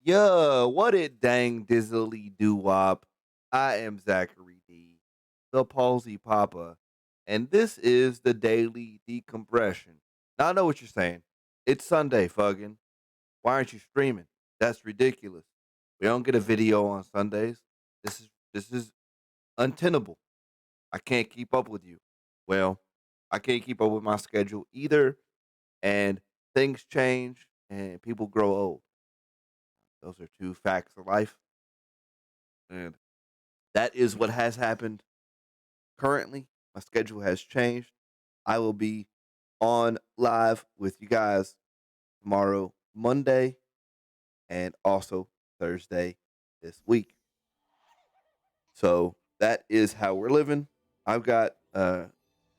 Yeah, what it dang dizzily doo wop. I am Zachary D, the Palsy Papa, and this is the daily decompression. Now I know what you're saying. It's Sunday, fucking. Why aren't you streaming? That's ridiculous. We don't get a video on Sundays. This is untenable. I can't keep up with you. Well, I can't keep up with my schedule either, and things change and people grow old. Those are two facts of life. And that is what has happened currently. My schedule has changed. I will be on live with you guys tomorrow, Monday, and also Thursday this week. So that is how we're living. I've got the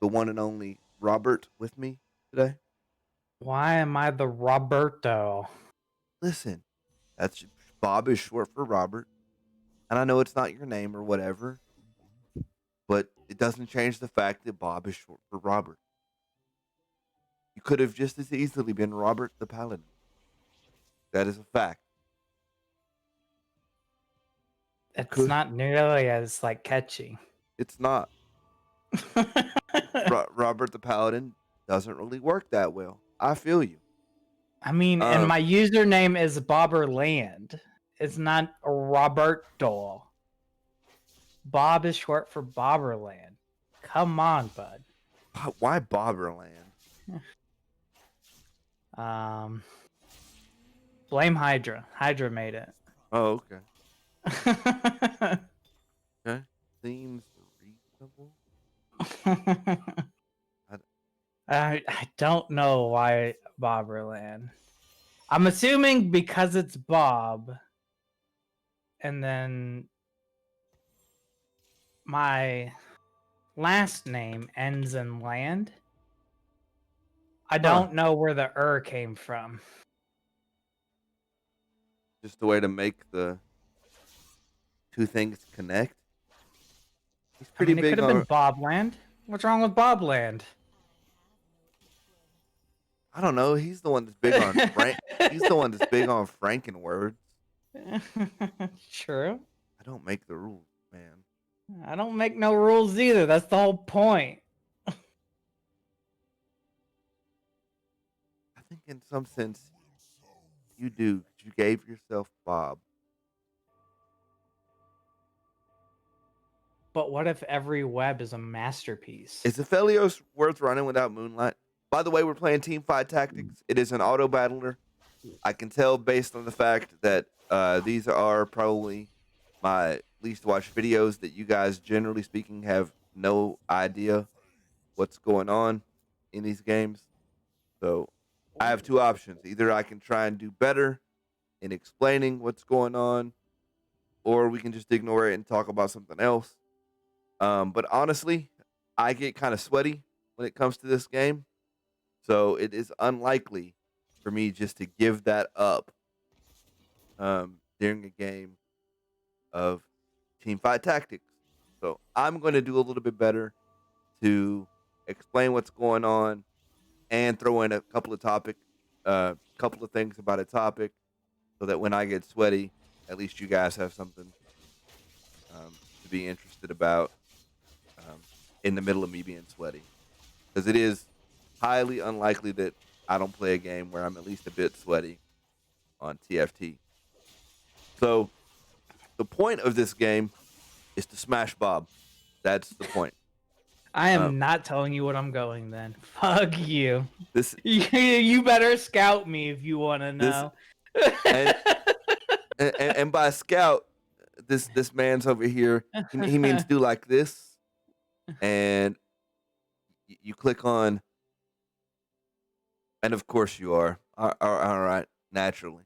one and only Robert with me today. Why am I the Roberto? Listen, that's Bob is short for Robert, and I know it's not your name or whatever, but it doesn't change the fact that Bob is short for Robert. You could have just as easily been Robert the Paladin. That is a fact. You It's could. not nearly as catchy. It's not. Robert the Paladin doesn't really work that well. I feel you. I mean, and my username is Bobberland. It's not Roberto. Bob is short for Bobberland. Come on, bud. Why Bobberland? Blame Hydra. Hydra made it. Oh, okay. Okay. Seems reasonable. I don't know why Bobberland. I'm assuming because it's Bob, and then my last name ends in land. I don't know where the came from. Just a way to make the two things connect. He's pretty it big could have on. been Bobland. What's wrong with Bobland? I don't know. He's the one that's big on Frank. He's the one that's big on Franken words. True. I don't make the rules, man. I don't make no rules either. That's the whole point. I think in some sense you do. You gave yourself Bob. But what if every web is a masterpiece? Is Aphelios worth running without Moonlight? By the way, we're playing Team Fight Tactics. It is an auto battler. I can tell based on the fact that these are probably my least watched videos that you guys, generally speaking, have no idea what's going on in these games. So I have two options. Either I can try and do better in explaining what's going on, or we can just ignore it and talk about something else. But honestly, I get kind of sweaty when it comes to this game. So it is unlikely for me just to give that up during a game of team fight tactics. So I'm going to do a little bit better to explain what's going on and throw in a couple of things about a topic, so that when I get sweaty, at least you guys have something to be interested about in the middle of me being sweaty, because it is highly unlikely that I don't play a game where I'm at least a bit sweaty on TFT. So the point of this game is to smash Bob. That's the point. I am not telling you what I'm going then. Fuck you. This you better scout me if you want to know. And by scout, this man's over here. He means do like this, and you click on, and of course you are. All right, naturally.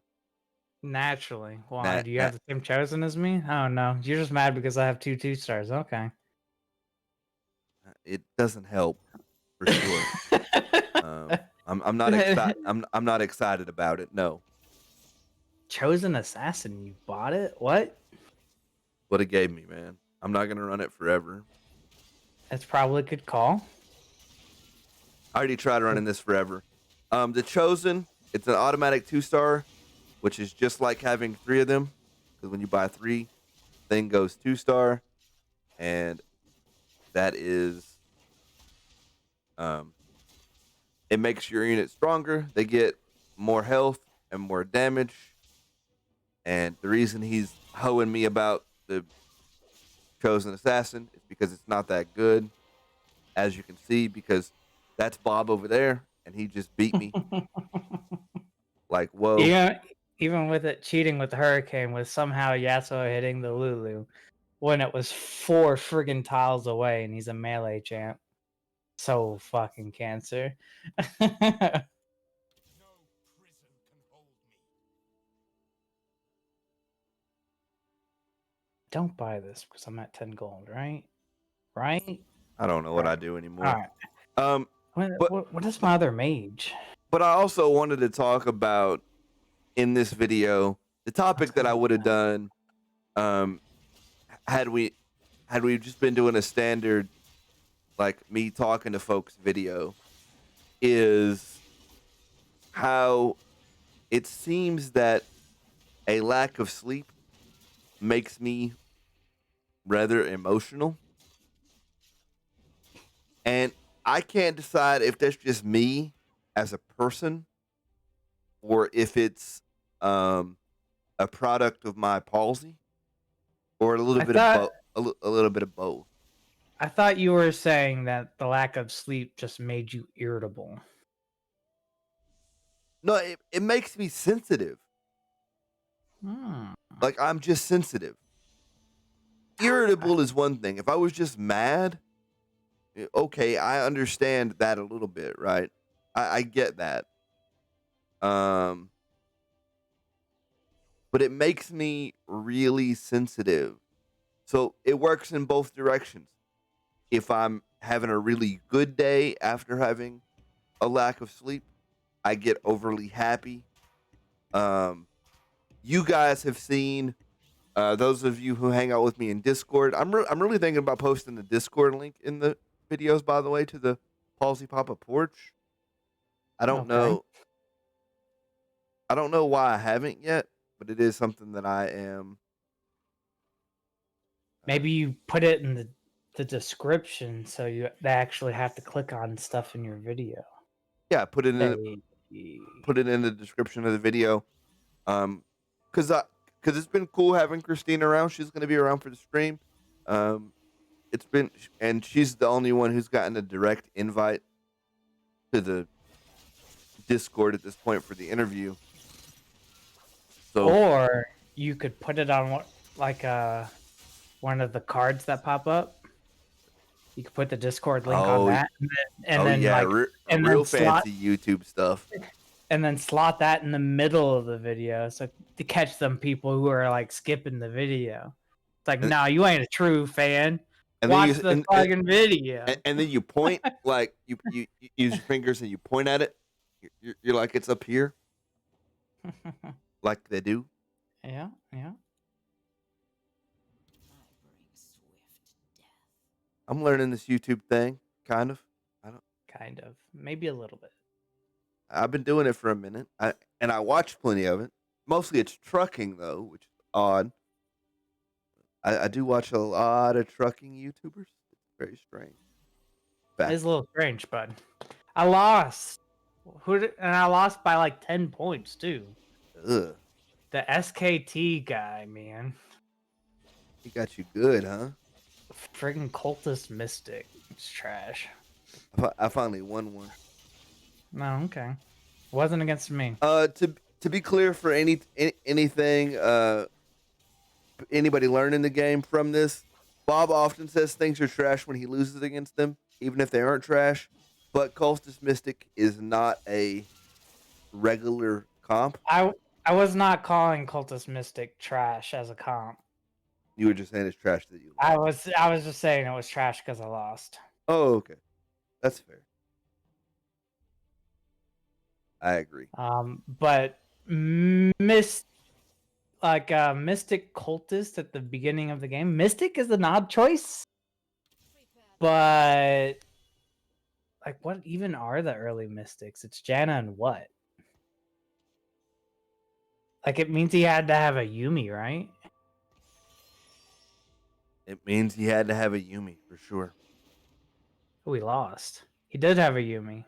Naturally. Why? Do you have the same chosen as me? Oh no. You're just mad because I have two stars. Okay. It doesn't help, for sure. I'm not excited. I'm not excited about it. No. Chosen assassin. You bought it? What? What it gave me, man. I'm not gonna run it forever. That's probably a good call. I already tried running this forever. The Chosen, it's an automatic 2-star. which is just like having 3 of them. Because when you buy 3, thing goes 2-star, and that is it makes your unit stronger. They get more health and more damage. And the reason he's hoeing me about the chosen assassin is because it's not that good, as you can see, because that's Bob over there, and he just beat me. Like, whoa. Yeah, even with it cheating with the hurricane, was somehow Yasuo hitting the Lulu when it was 4 friggin' tiles away, and he's a melee champ. So fucking cancer. Don't buy this because I'm at 10 gold, right? Right? I don't know what I Right. do anymore. All right. But What is my other mage? But I also wanted to talk about in this video the topic that I would have done had we just been doing a standard like me talking to folks video, is how it seems that a lack of sleep makes me rather emotional, and I can't decide if that's just me as a person or if it's a product of my palsy or a little bit of both. A little bit of both. I thought you were saying that the lack of sleep just made you irritable. No, it makes me sensitive. Like, I'm just sensitive. Irritable is one thing. If I was just mad, okay, I understand that a little bit, right? I get that. But it makes me really sensitive. So it works in both directions. If I'm having a really good day after having a lack of sleep, I get overly happy. You guys have seen, those of you who hang out with me in Discord. I'm really thinking about posting the Discord link in the videos, by the way, to the Palsy Papa porch. I don't know. I don't know why I haven't yet, but it is something that I am. Maybe you put it in the description so they actually have to click on stuff in your video. Yeah, put it in the description of the video. Because it's been cool having Christina around. She's going to be around for the stream. It's been, and she's the only one who's gotten a direct invite to the Discord at this point for the interview. So, or you could put it on one of the cards that pop up. You could put the Discord link on that, and then real fancy YouTube stuff, and then slot that in the middle of the video, so to catch some people who are like skipping the video. It's like, no, you ain't a true fan. Watch the fucking video, and then you point like you use your fingers and you point at it. You're like, it's up here, like they do. Yeah. I'm learning this YouTube thing, kind of. Maybe a little bit. I've been doing it for a minute, and I watch plenty of it. Mostly it's trucking though, which is odd. I do watch a lot of trucking YouTubers. It's very strange. It's a little strange, bud. I lost. And I lost by like 10 points too. Ugh. The SKT guy, man. He got you good, huh? Friggin' cultist mystic. It's trash. I finally won one. No, okay. Wasn't against me. To be clear, for anything, anybody learning the game from this, Bob often says things are trash when he loses against them, even if they aren't trash. But Cultist Mystic is not a regular comp. I was not calling Cultist Mystic trash as a comp. You were just saying it's trash that you lost. I was just saying it was trash because I lost. Oh, okay. That's fair. I agree. But Mystic Cultist at the beginning of the game. Mystic is an odd choice. But like, what even are the early Mystics? It's Janna and what? Like, it means he had to have a Yumi, right? It means he had to have a Yumi for sure. Oh, he lost. He did have a Yumi.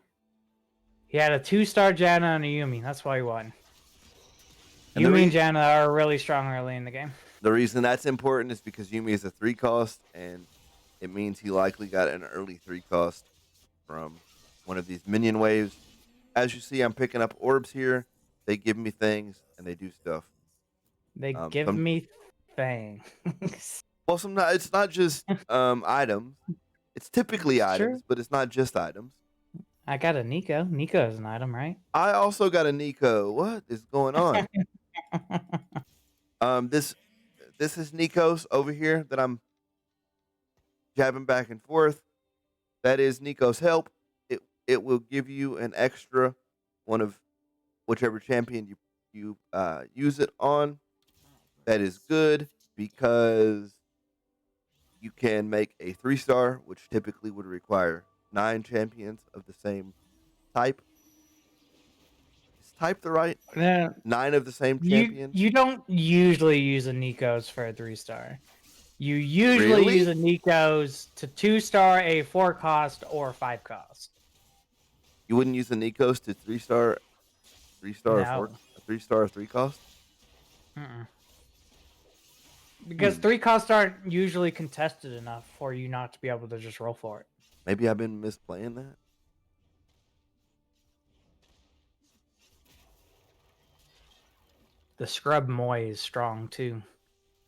He had a 2-star Janna and a Yumi. That's why he won. And Yumi and Janna are really strong early in the game. The reason that's important is because Yumi is a 3 cost, and it means he likely got an early 3 cost from one of these minion waves. As you see, I'm picking up orbs here. They give me things, and they do stuff. They give me things. Well, sometimes it's not just items. It's typically items, but it's not just items. I got a Nico. Nico is an item, right? I also got a Nico. What is going on? This is Nico's over here that I'm jabbing back and forth. That is Nico's help. It will give you an extra one of whichever champion you use it on. That is good because you can make a 3-star, which typically would require 9 champions of the same type. Is type the right? 9 of the same champion. You don't usually use a Nico's for a 3-star. You usually use a Nico's to 2-star, a 4 cost, or 5 cost. You wouldn't use the Nico's to 3-star, 3-star, no. or 4, a 3-star, or 3 cost? Because 3 costs aren't usually contested enough for you not to be able to just roll for it. Maybe I've been misplaying that. The Scrub Moy is strong too.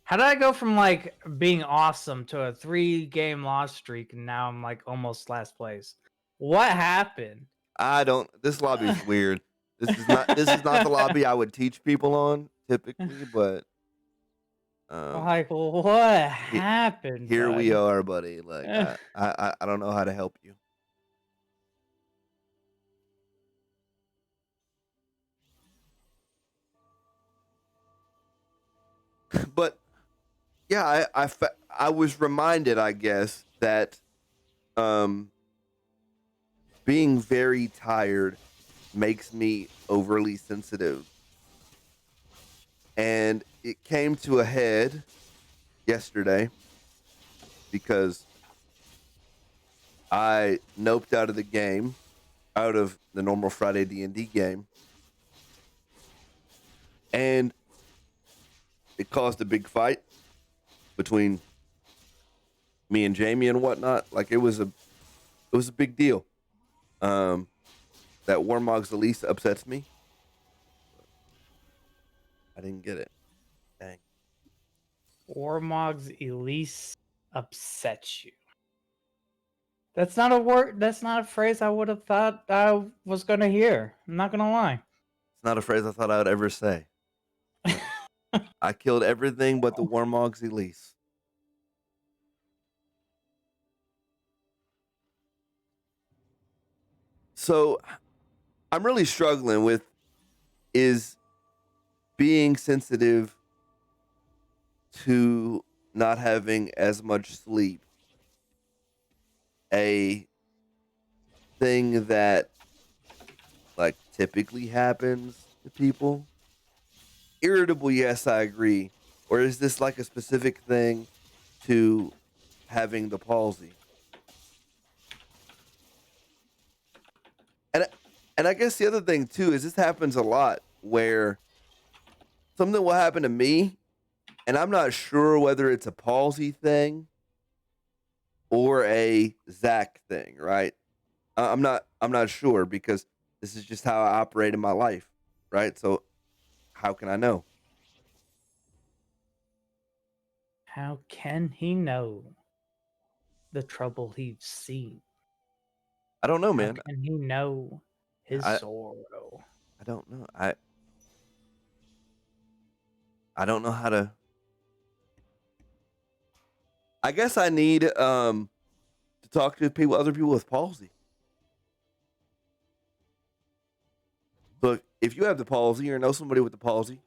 How did I go from like being awesome to a 3-game loss streak and now I'm like almost last place? What happened? This lobby is weird. This is not the lobby I would teach people on typically, but like what happened? Here we are, buddy. Like I don't know how to help you. But yeah, I was reminded, I guess, that being very tired makes me overly sensitive. And it came to a head yesterday because I noped out of the game, out of the normal Friday D&D game. And it caused a big fight between me and Jamie and whatnot. Like it was a big deal. That Warmog's Elise upsets me. I didn't get it. Dang. Warmog's Elise upsets you. That's not a word. That's not a phrase I would have thought I was going to hear. I'm not going to lie. It's not a phrase I thought I would ever say. I killed everything but the Warmog's Elise. So I'm really struggling with is being sensitive to not having as much sleep a thing that like typically happens to people. Irritable, yes, I agree. Or is this like a specific thing to having the palsy? And I guess the other thing too is this happens a lot where something will happen to me and I'm not sure whether it's a palsy thing or a Zach thing, right? I'm not sure because this is just how I operate in my life, right? So how can I know? How can he know the trouble he's seen? I don't know, man. How can he know his sorrow? I don't know. I don't know how to. I guess I need to talk to other people with palsy. Look, if you have the palsy or know somebody with the palsy,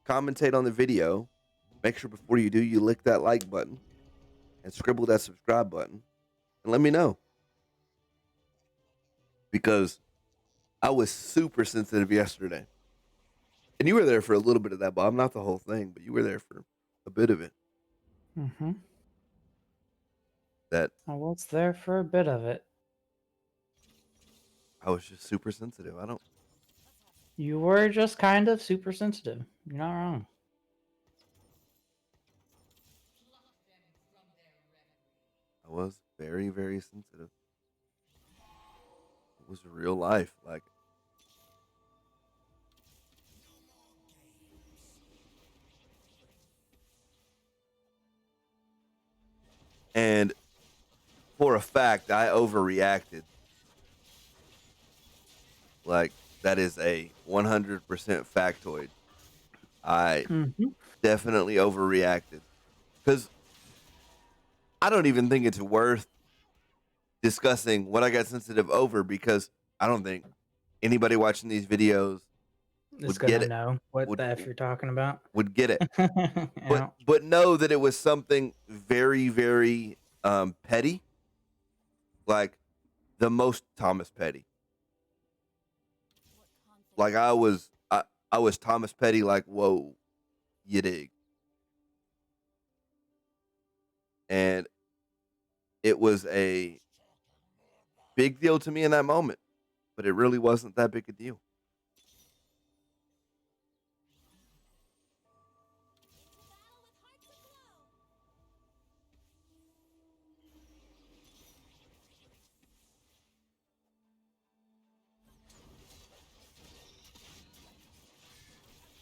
commentate on the video. Make sure before you do, you lick that like button and scribble that subscribe button and let me know. Because I was super sensitive yesterday. And you were there for a little bit of that, Bob. Not the whole thing, but you were there for a bit of it. Mm-hmm. That I was there for a bit of it. I was just super sensitive. You were just kind of super sensitive. You're not wrong. I was very, very sensitive. It was real life. Like, and for a fact, I overreacted. Like, that is a 100% factoid. I Mm-hmm. definitely overreacted because I don't even think it's worth discussing what I got sensitive over because I don't think anybody watching these videos It's would get gonna it. know what Would the F you're talking about. would get it. Yeah. But know that it was something very, very petty, like the most Thomas Petty. Like I was Thomas Petty. Like whoa, you dig? And it was a big deal to me in that moment, but it really wasn't that big a deal.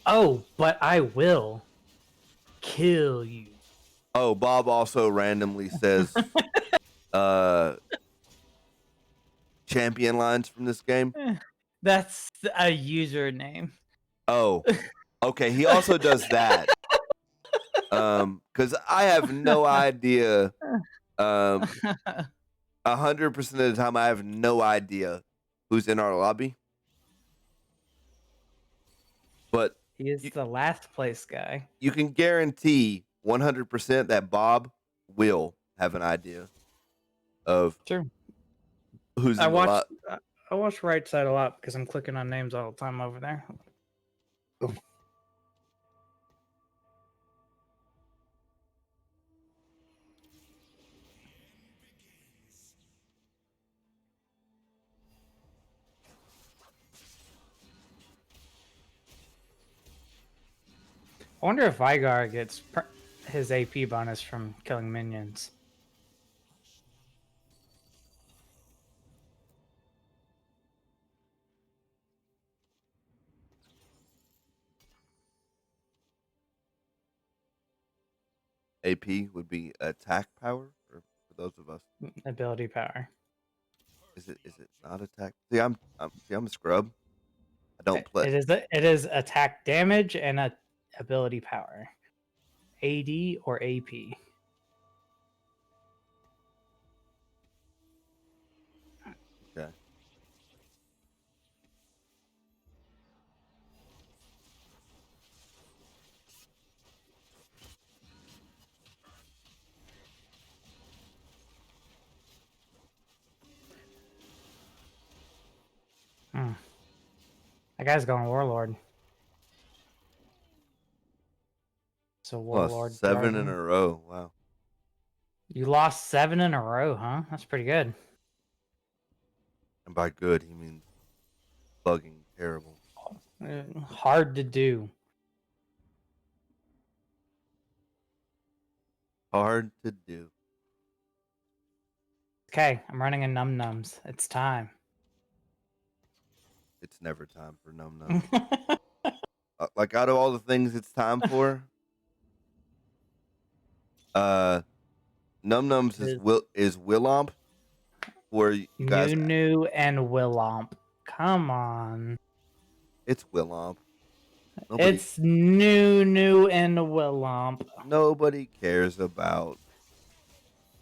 Oh, but I will kill you. Oh, Bob also randomly says uh champion lines from this game. That's a username. Oh, okay. He also does that. Because I have no idea. 100% of the time, I have no idea who's in our lobby. But He is you, the last place guy. you can guarantee 100% that Bob will have an idea of True. who's I in the watch lot. I watch Right Side a lot because I'm clicking on names all the time over there. I wonder if Vygar gets his AP bonus from killing minions. AP would be attack power, or for those of us, Ability power. is it not attack? See, I'm a scrub. I don't play. It is attack damage and a ability power. AD or AP. Okay. That guy's going Warlord. So Warlord Lost 7 in Dragon. a row. Wow. You lost 7 in a row, huh? That's pretty good. And by good, he means bugging terrible. Hard to do. Hard to do. Okay, I'm running a Num Nums. It's time. It's never time for Num Num. Like out of all the things it's time for, Num Nums is Willomp. Where you guys, New and Willomp. Come on. it's Willomp. It's New and Willomp. Nobody cares about.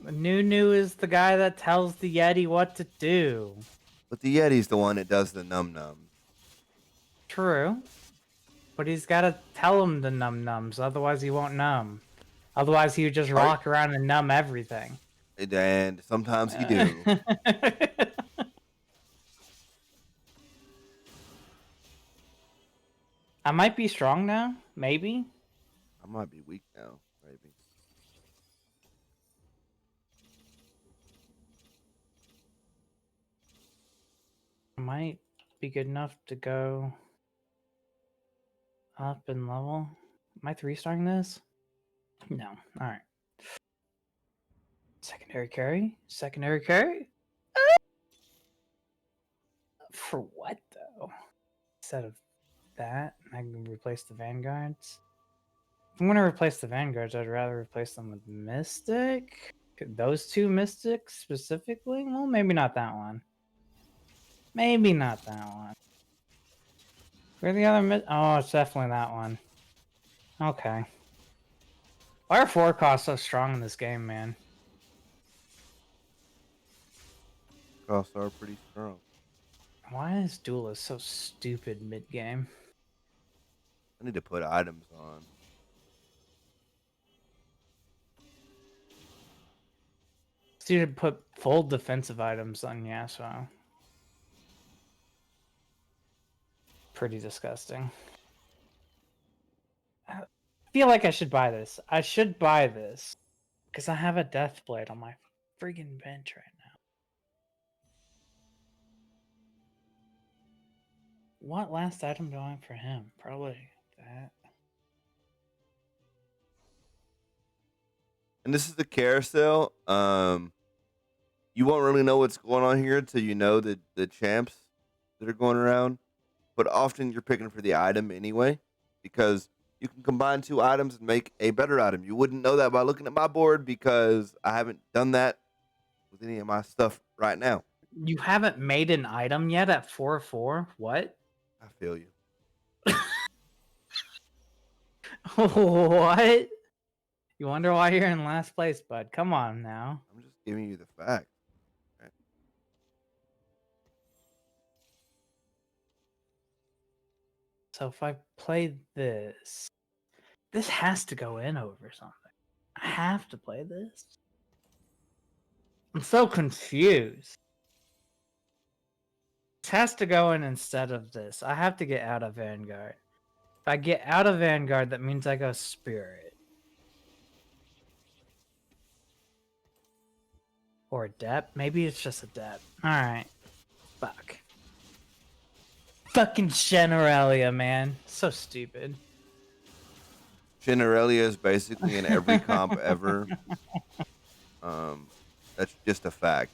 New is the guy that tells the Yeti what to do. But the Yeti's the one that does the Num Nums. True. But he's got to tell him the Num Nums, otherwise he won't numb. Otherwise he would just rock around and numb everything. And sometimes he do. I might be strong now. Maybe. I might be weak now. Maybe. I might be good enough to go up in level. Am I 3-starring this? No. All right. Secondary carry. Secondary carry. For what though? Instead of that, I can replace the vanguards. If I'm gonna replace the vanguards, I'd rather replace them with mystic. Those two mystics specifically? Well, maybe not that one. Maybe not that one. Where's the other oh, it's definitely that one. Okay. Why are 4 costs so strong in this game, man? Costs are pretty strong. Why is Duelist so stupid mid-game? I need to put items on. So you should put full defensive items on Yasuo. Pretty disgusting. I feel like I should buy this. I should buy this. Because I have a Death Blade on my friggin' bench right now. What last item do I have for him? Probably that. And this is the carousel. You won't really know what's going on here until you know the champs that are going around. But often you're picking for the item anyway, because you can combine 2 items and make a better item. You wouldn't know that by looking at my board because I haven't done that with any of my stuff right now. You haven't made an item yet at 4-4? What? I feel you. What? You wonder why you're in last place, bud. Come on now. I'm just giving you the fact. Right? So if I play this, this has to go in over something. I have to play this. I'm so confused. This has to go in instead of this. I have to get out of Vanguard. If I get out of Vanguard, that means I go Spirit. Or Adept. Maybe it's just Adept. Alright. Fuck. Fucking Generalia, man. So stupid. Generalia is basically in every comp ever. That's just a fact.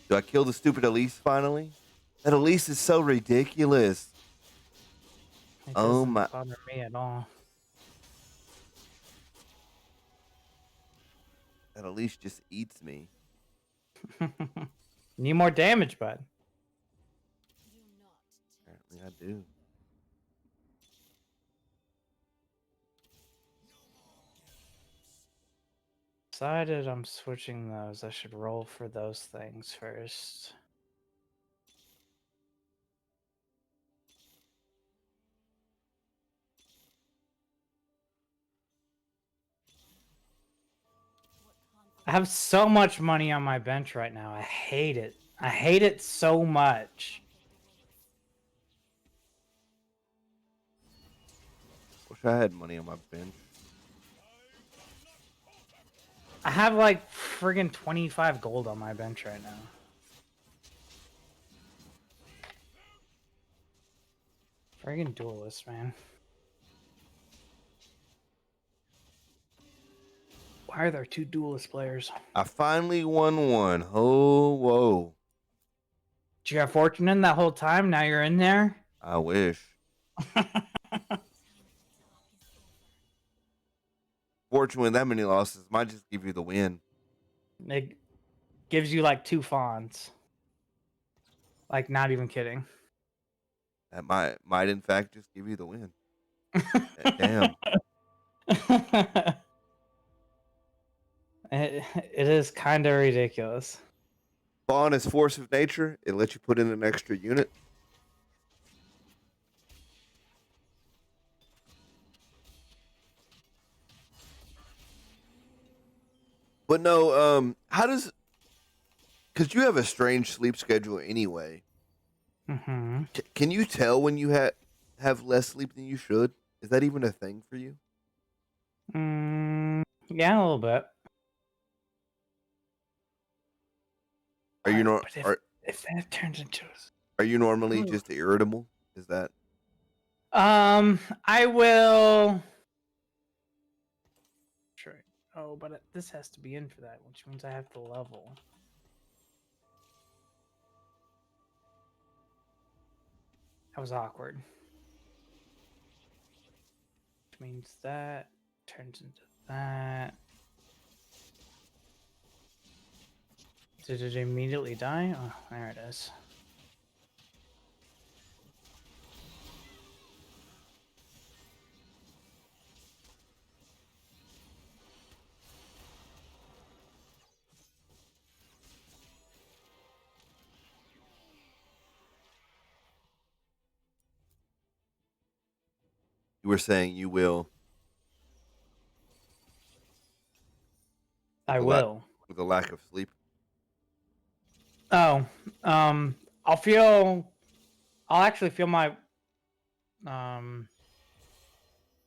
Do I kill the stupid Elise finally? That Elise is so ridiculous. It Oh doesn't my. bother me at all. That Elise just eats me. Need more damage, bud. Apparently I do. Decided I'm switching those. I should roll for those things first. I have so much money on my bench right now. I hate it. I hate it so much. Wish I had money on my bench. I have like friggin' 25 gold on my bench right now. Friggin' Duelist, man. Why are there 2 Duelist players? I finally won one. Oh, whoa. Did you have fortune in that whole time? Now you're in there? I wish. Fortunately, that many losses might just give you the win. It gives you like 2 fawns. Like, not even kidding. That might in fact just give you the win. Damn. It is kind of ridiculous. Fawn is force of nature. It lets you put in an extra unit. But no, how does, because you have a strange sleep schedule anyway. Mm-hmm. Can you tell when you have less sleep than you should? Is that even a thing for you? Yeah, a little bit. Are you nor But if that turns into are you normally Ooh. just irritable? Is that I will try. Oh, but this has to be in for that, which means I have to level. That was awkward. Which means that turns into that. Did it immediately die? Oh, there it is. you were saying you will I with a lack will. with a lack of sleep? Oh, I'll actually feel my um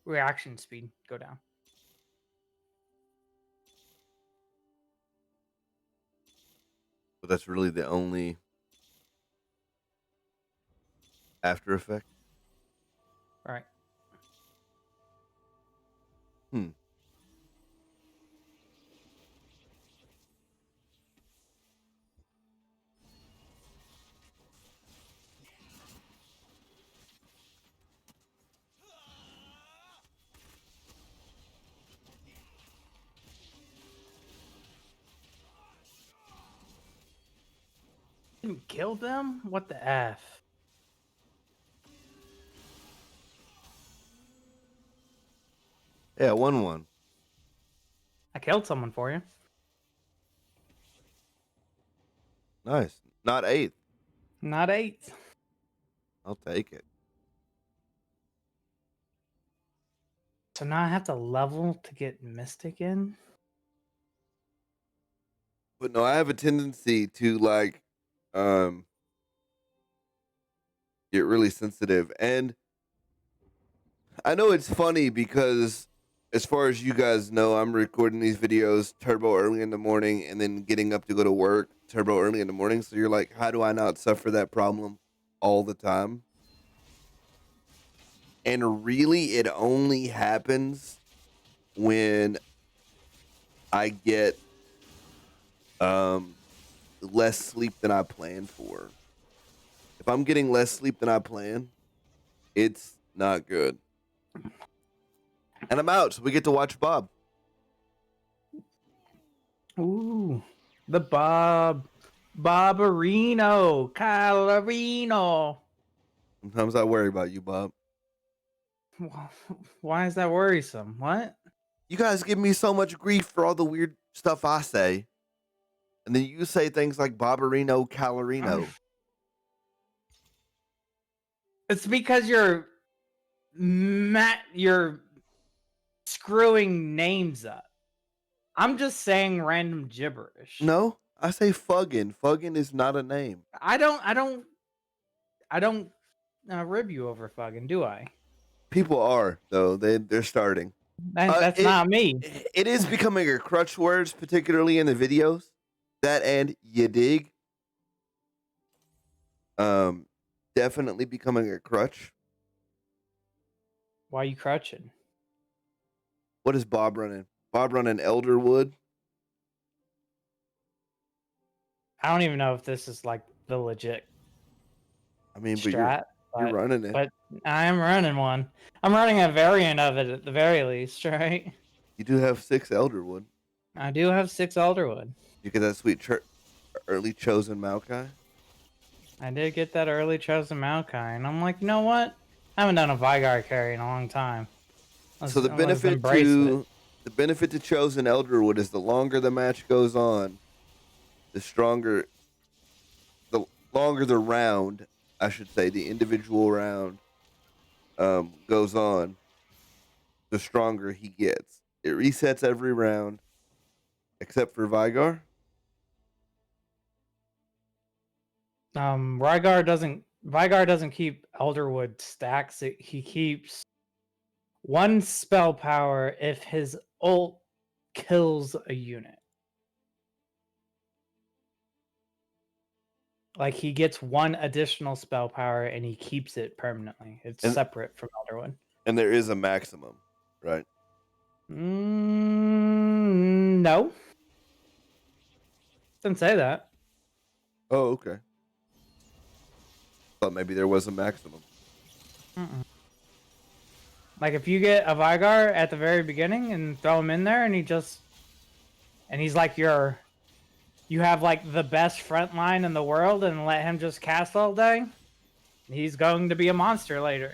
reaction speed go down. But that's really the only after effect. Right. Hmm. Didn't kill them? What the F? Yeah, 1-1. I killed someone for you. Nice. Not 8th. Not 8. I'll take it. So now I have to level to get Mystic in? But no, I have a tendency to like um get really sensitive. And I know it's funny because as far as you guys know, I'm recording these videos turbo early in the morning and then getting up to go to work turbo early in the morning. So you're like, how do I not suffer that problem all the time? And really, it only happens when I get less sleep than I planned for. If I'm getting less sleep than I planned, it's not good. And I'm out, so we get to watch Bob. Ooh. The Barbarino. Calarino. Sometimes I worry about you, Bob. Why is that worrisome? What? You guys give me so much grief for all the weird stuff I say. And then you say things like Barbarino, Calorino. It's because you're screwing names up. I'm just saying random gibberish. No, I say Fuggin. Fuggin is not a name. I don't rib you over fucking, do I? People are, though. They're starting. That's not me. It is becoming a crutch words, particularly in the videos. That and you dig. Definitely becoming a crutch. Why are you crutching? What is Bob running? Bob running Elderwood. I don't even know if this is like the legit I mean, but strat. you're running it. But I am running one. I'm running a variant of it at the very least, right? You do have 6 Elderwood. I do have 6 Elderwood. You get that sweet early chosen Maokai. I did get that early chosen Maokai, and I'm like, you know what? I haven't done a Vygar carry in a long time. So the benefit to chosen Elderwood is the longer the match goes on, the longer the round, I should say, the individual round goes on, the stronger he gets. It resets every round. except for Vigar. Vigar doesn't keep Elderwood stacks. He keeps one spell power if his ult kills a unit. Like he gets one additional spell power and he keeps it permanently. It's separate from Elderwood. And there is a maximum, right? No. Didn't say that. Oh, okay. Thought maybe there was a maximum. Mm-mm. Like if you get a Vigar at the very beginning and throw him in there and he's like you have like the best front line in the world and let him just cast all day, he's going to be a monster later.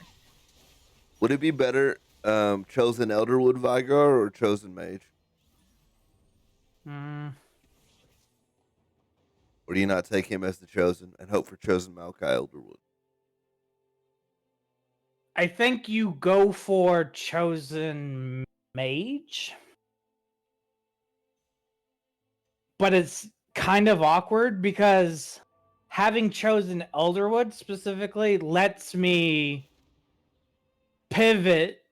Would it be better chosen Elderwood Vigar or chosen Mage? Or do you not take him as the chosen and hope for chosen Maokai Elderwood? I think you go for chosen Mage. But it's kind of awkward because having chosen Elderwood specifically lets me pivot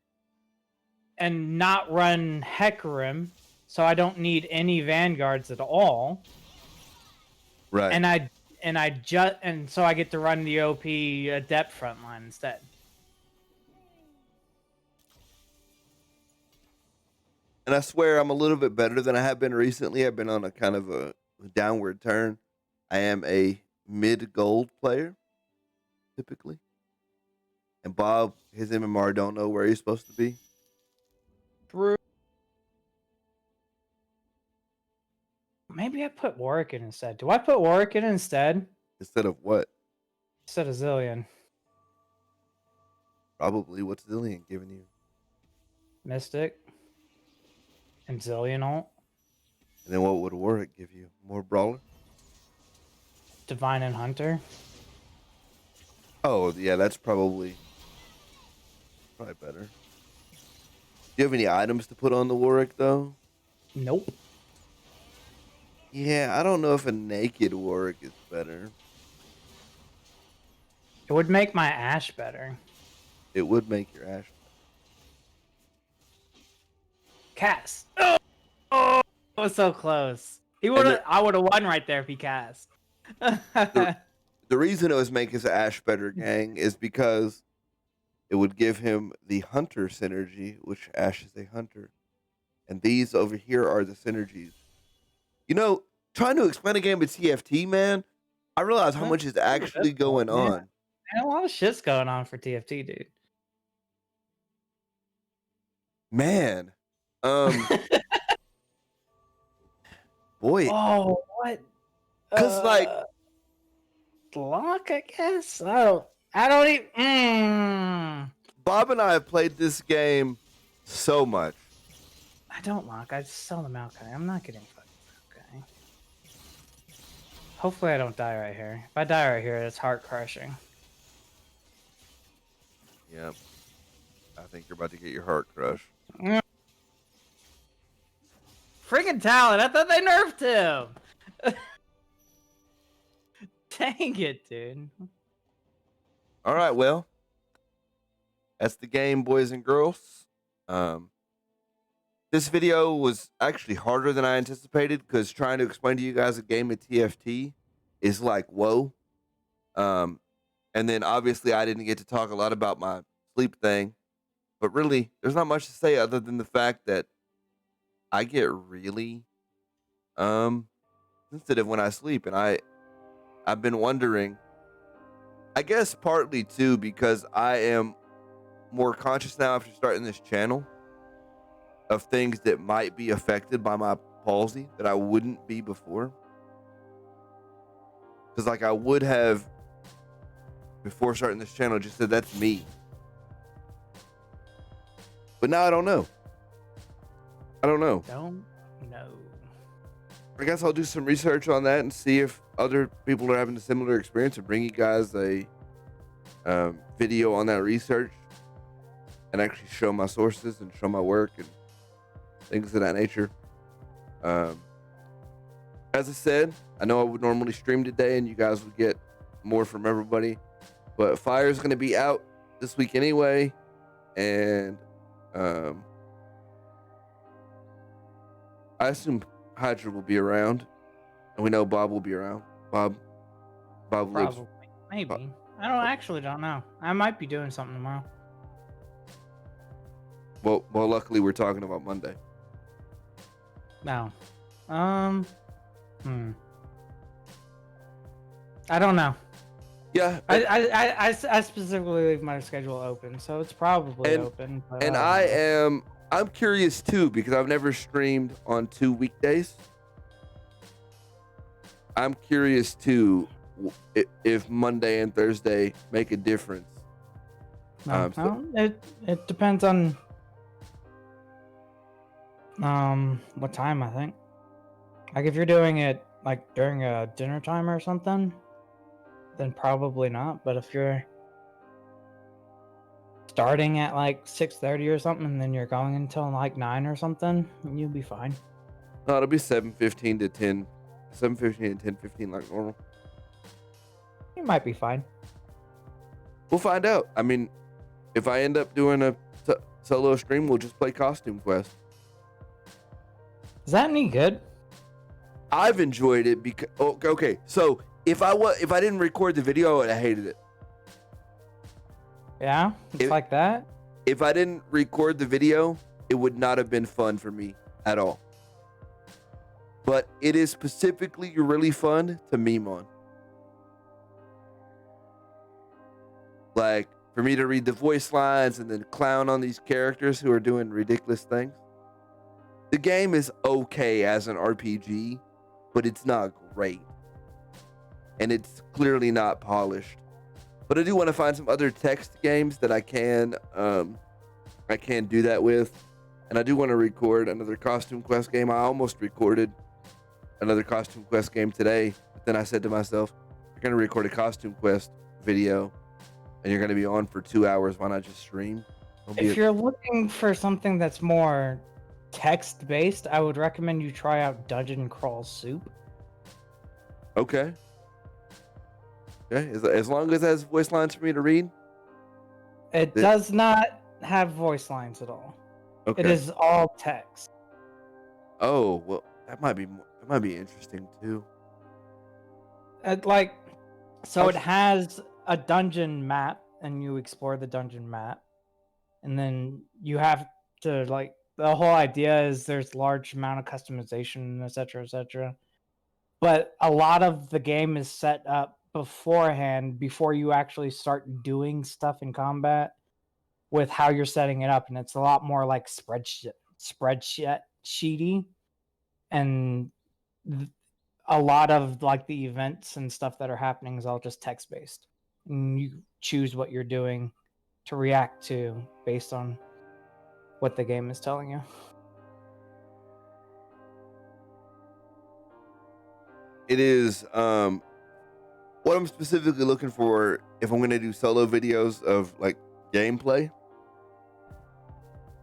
and not run Hecarim, so I don't need any Vanguards at all. Right. And so I get to run the OP Adept frontline instead. And I swear I'm a little bit better than I have been recently. I've been on a kind of a downward turn. I am a mid-gold player, typically. And Bob, his MMR don't know where he's supposed to be. True. Maybe I put Warwick in instead. Do I put Warwick in instead? Instead of what? Instead of Zillion. Probably. What's Zillion giving you? Mystic. And Zillion ult. And then what would Warwick give you? More Brawler? Divine and Hunter. Oh, yeah, that's probably better. Do you have any items to put on the Warwick, though? Nope. Yeah, I don't know if a naked Warwick is better. It would make my Ashe better. It would make your Ashe better. Cast. Oh, it was so close. I would have won right there if he cast. The reason it was make his Ashe better, gang, is because it would give him the Hunter synergy, which Ashe is a Hunter. And these over here are the synergies. You know, trying to explain a game of TFT, man, I realize how much is actually going on. Man, a lot of shit's going on for TFT, dude. Man. Boy. Oh, what? Because, like... Block, I guess? I don't even... Bob and I have played this game so much. I don't lock. I just sell the Maokai. I'm not getting fucking Maokai. Hopefully I don't die right here. If I die right here, it's heart crushing. Yeah. I think you're about to get your heart crushed. Freaking Talon! I thought they nerfed him! Dang it, dude. Alright, well. That's the game, boys and girls. This video was actually harder than I anticipated because trying to explain to you guys a game of TFT is like, whoa. And then obviously I didn't get to talk a lot about my sleep thing. But really, there's not much to say other than the fact that I get really sensitive when I sleep. And I've been wondering, I guess partly too, because I am more conscious now after starting this channel of things that might be affected by my palsy that I wouldn't be before. Because like I would have before starting this channel just said that's me. But now I don't know. Don't know. I guess I'll do some research on that and see if other people are having a similar experience and bring you guys a video on that research and actually show my sources and show my work and things of that nature. as I said, I know I would normally stream today and you guys would get more from everybody, but Fire's going to be out this week anyway. And I assume Hydra will be around, and we know Bob will be around. Bob lives. Probably. Maybe. I don't know. I might be doing something tomorrow. Well, luckily we're talking about Monday. No. I don't know. Yeah. I specifically leave my schedule open, so it's probably open. And I'm curious too, because I've never streamed on 2 weekdays. I'm curious too if Monday and Thursday make a difference. It depends on what time, I think. Like if you're doing it like during a dinner time or something, then probably not. But if you're starting at like 6:30 or something, and then you're going until like 9 or something, you'll be fine. No, it'll be 7:15 to 10. 7:15 to 10:15 like normal. You might be fine. We'll find out. I mean, if I end up doing a solo stream, we'll just play Costume Quest. Is that any good? I've enjoyed it because okay. So if I didn't record the video, I would have hated it. Yeah, it's like that. If I didn't record the video, it would not have been fun for me at all. But it is specifically really fun to meme on. Like, for me to read the voice lines and then clown on these characters who are doing ridiculous things. The game is okay as an RPG, but it's not great. And it's clearly not polished. But I do want to find some other text games that I can do that with. And I do want to record another Costume Quest game. I almost recorded another Costume Quest game today. But then I said to myself, you're going to record a Costume Quest video and you're going to be on for 2 hours. Why not just stream? If you're looking for something that's more text-based, I would recommend you try out Dungeon Crawl Soup. Okay. Okay. As long as it has voice lines for me to read? It does not have voice lines at all. Okay. It is all text. Oh, well, that might be interesting too. It has a dungeon map, and you explore the dungeon map, and then you have to the whole idea is there's large amount of customization, etc. But a lot of the game is set up beforehand before you actually start doing stuff in combat with how you're setting it up, and it's a lot more like spreadsheet sheety, and a lot of the events and stuff that are happening is all just text based. And you choose what you're doing to react to based on what the game is telling you. It is what I'm specifically looking for if I'm going to do solo videos of gameplay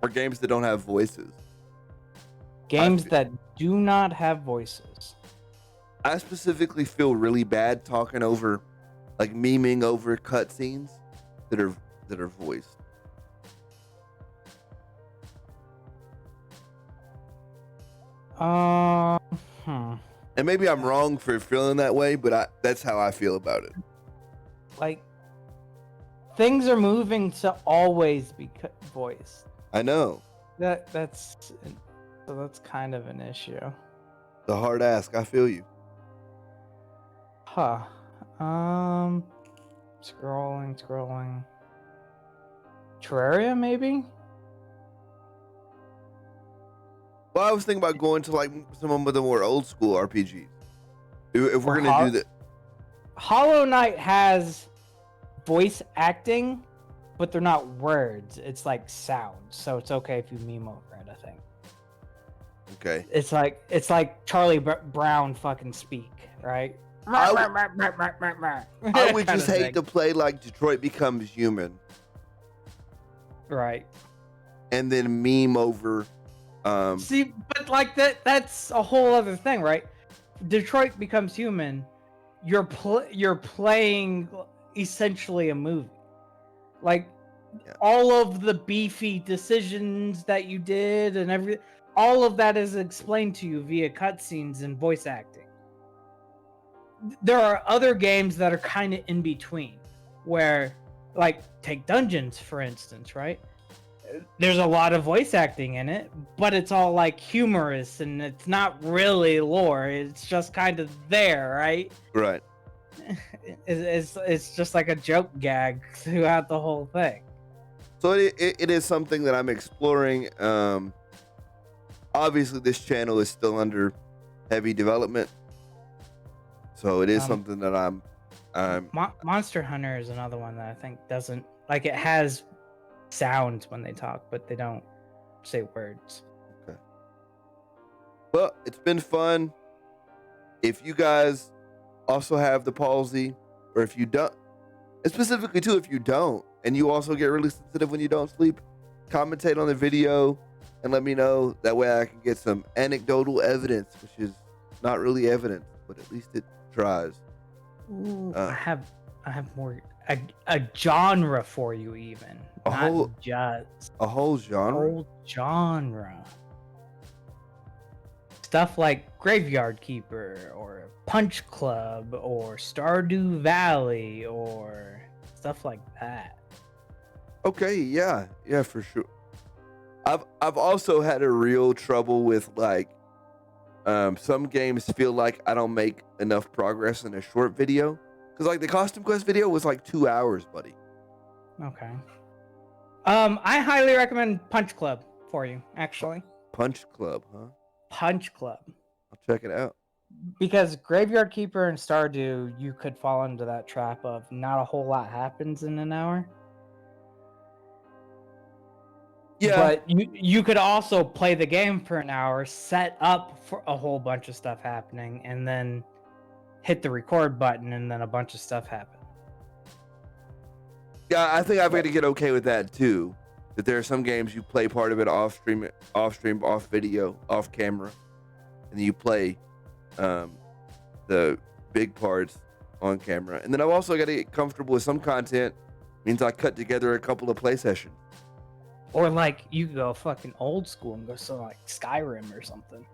or games that don't have voices. Games that do not have voices. I specifically feel really bad talking over, memeing over cutscenes that are voiced. And maybe I'm wrong for feeling that way, but that's how I feel about it. Things are moving to always be voiced. I know. That's kind of an issue. The hard ask. I feel you. Huh. Scrolling. Terraria, maybe? Well, I was thinking about going to some of the more old school RPGs. If we're gonna do that. Hollow Knight has voice acting, but they're not words. It's sounds, so it's okay if you meme over it, I think. Okay. It's like Charlie Brown fucking speak, right? I would just hate to play Detroit Becomes Human. Right. And then meme over see, but that's a whole other thing, right? Detroit Becomes Human, you're playing essentially a movie. Like all of the beefy decisions that you did and all of that is explained to you via cutscenes and voice acting. There are other games that are kind of in between, where, like, take Dungeons for instance, right? There's a lot of voice acting in it, but it's all like humorous and it's not really lore. It's just kind of there, right? Right. It's just like a joke gag throughout the whole thing. So it is something that I'm exploring. Obviously, this channel is still under heavy development, so it is something that I'm. Monster Hunter is another one that I think doesn't like it has sounds when they talk, but they don't say words. Okay. Well, it's been fun. If you guys also have the palsy, or if you don't, and specifically too, if you don't, and you also get really sensitive when you don't sleep, commentate on the video and let me know. That way I can get some anecdotal evidence, which is not really evidence, but at least it tries. Ooh, I have more a genre for you, even a whole genre. Whole genre. Stuff like Graveyard Keeper or Punch Club or Stardew Valley or stuff like that. Okay, yeah, for sure. I've also had a real trouble with like some games feel like I don't make enough progress in a short video, because like the Costume Quest video was like 2 hours, buddy. Okay. I highly recommend Punch Club for you, actually. Punch Club, huh? Punch Club. I'll check it out. Because Graveyard Keeper and Stardew, you could fall into that trap of not a whole lot happens in an hour. Yeah. But you could also play the game for an hour, set up for a whole bunch of stuff happening, and then hit the record button, and then a bunch of stuff happens. Yeah, I think I've got to get okay with that too. That there are some games you play part of it off stream, off video, off camera, and then you play the big parts on camera. And then I've also got to get comfortable with some content. Means I cut together a couple of play sessions. Or like you go fucking old school and go so like Skyrim or something.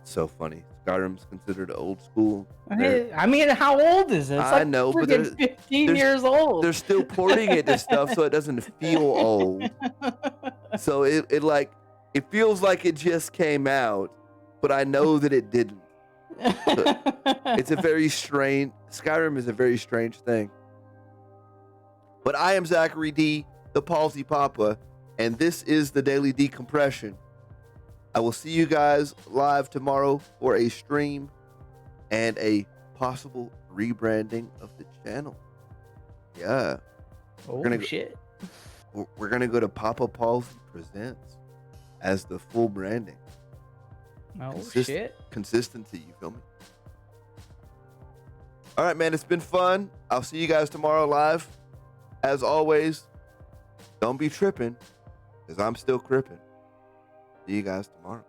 So funny. Skyrim's considered old school. I mean, how old is it? It's I know, but they're 15 years old. They're still porting it to stuff so it doesn't feel old. So it feels like it just came out, but I know that it didn't. So it's a very strange. Skyrim is a very strange thing. But I am Zachary D, the Palsy Papa, and this is the Daily Decompression. I will see you guys live tomorrow for a stream and a possible rebranding of the channel. Yeah. Shit. We're going to go to Papa Palsy Presents as the full branding. Shit. Consistency, you feel me? All right, man, it's been fun. I'll see you guys tomorrow live. As always, don't be tripping, because I'm still crippin'. See you guys tomorrow.